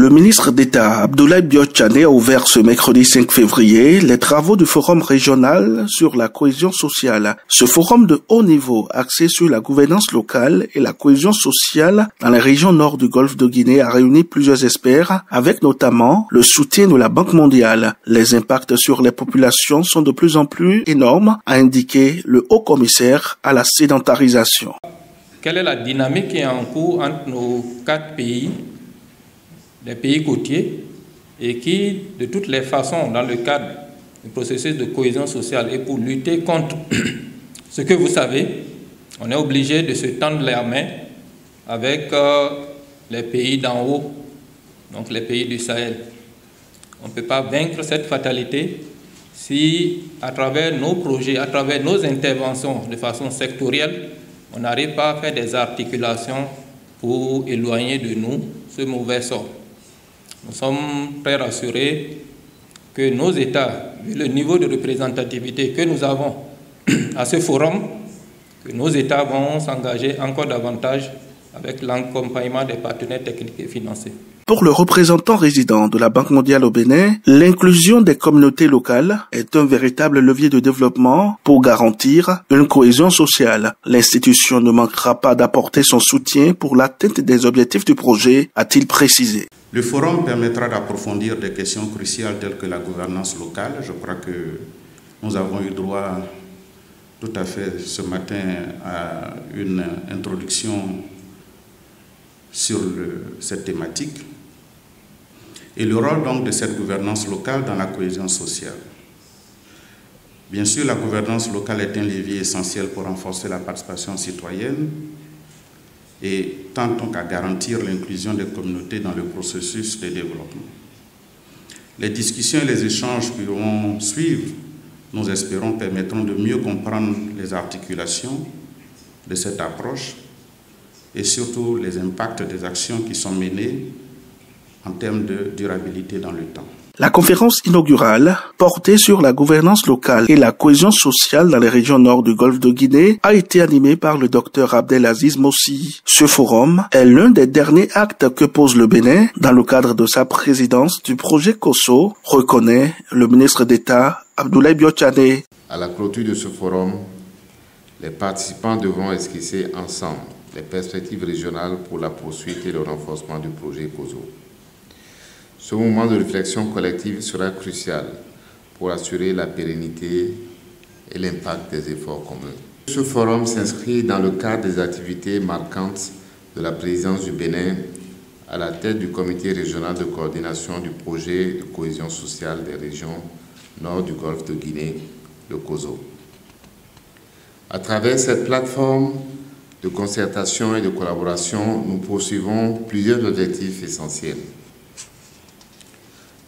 Le ministre d'État Abdoulaye Biotchane a ouvert ce mercredi 5 février les travaux du forum régional sur la cohésion sociale. Ce forum de haut niveau axé sur la gouvernance locale et la cohésion sociale dans les régions nord du golfe de Guinée a réuni plusieurs experts avec notamment le soutien de la Banque mondiale. Les impacts sur les populations sont de plus en plus énormes, a indiqué le haut commissaire à la sédentarisation. Quelle est la dynamique qui est en cours entre nos 4 pays, des pays côtiers, et qui, de toutes les façons, dans le cadre du processus de cohésion sociale et pour lutter contre ce que vous savez, on est obligé de se tendre la main avec les pays d'en haut, donc les pays du Sahel. On ne peut pas vaincre cette fatalité si, à travers nos projets, à travers nos interventions de façon sectorielle, on n'arrive pas à faire des articulations pour éloigner de nous ce mauvais sort. Nous sommes très rassurés que nos États, vu le niveau de représentativité que nous avons à ce forum, que nos États vont s'engager encore davantage avec l'accompagnement des partenaires techniques et financiers. Pour le représentant résident de la Banque mondiale au Bénin, l'inclusion des communautés locales est un véritable levier de développement pour garantir une cohésion sociale. L'institution ne manquera pas d'apporter son soutien pour l'atteinte des objectifs du projet, a-t-il précisé. Le forum permettra d'approfondir des questions cruciales telles que la gouvernance locale. Je crois que nous avons eu droit tout à fait ce matin à une introduction sur cette thématique et le rôle donc de cette gouvernance locale dans la cohésion sociale. Bien sûr, la gouvernance locale est un levier essentiel pour renforcer la participation citoyenne et tend donc à garantir l'inclusion des communautés dans le processus de développement. Les discussions et les échanges qui vont suivre, nous espérons, permettront de mieux comprendre les articulations de cette approche et surtout les impacts des actions qui sont menées en termes de durabilité dans le temps. La conférence inaugurale, portée sur la gouvernance locale et la cohésion sociale dans les régions nord du golfe de Guinée, a été animée par le Dr Abdelaziz Mossi. Ce forum est l'un des derniers actes que pose le Bénin dans le cadre de sa présidence du projet COSO, reconnaît le ministre d'État Abdoulaye Biotchane. À la clôture de ce forum, les participants devront esquisser ensemble les perspectives régionales pour la poursuite et le renforcement du projet COSO. Ce moment de réflexion collective sera crucial pour assurer la pérennité et l'impact des efforts communs. Ce forum s'inscrit dans le cadre des activités marquantes de la présidence du Bénin à la tête du comité régional de coordination du projet de cohésion sociale des régions nord du golfe de Guinée, le COSO. À travers cette plateforme de concertation et de collaboration, nous poursuivons plusieurs objectifs essentiels.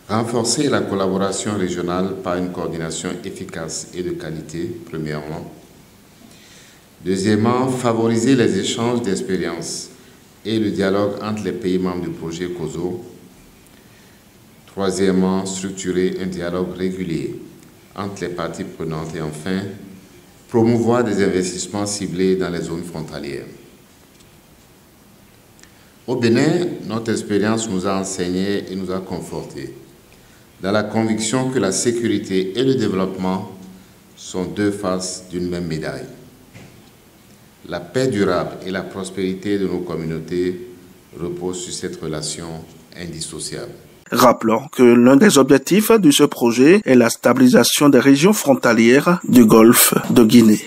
Renforcer la collaboration régionale par une coordination efficace et de qualité, premièrement. Deuxièmement, favoriser les échanges d'expériences et le dialogue entre les pays membres du projet COSO. Troisièmement, structurer un dialogue régulier entre les parties prenantes et enfin, promouvoir des investissements ciblés dans les zones frontalières. Au Bénin, notre expérience nous a enseigné et nous a confortés dans la conviction que la sécurité et le développement sont deux faces d'une même médaille. La paix durable et la prospérité de nos communautés reposent sur cette relation indissociable. Rappelons que l'un des objectifs de ce projet est la stabilisation des régions frontalières du golfe de Guinée.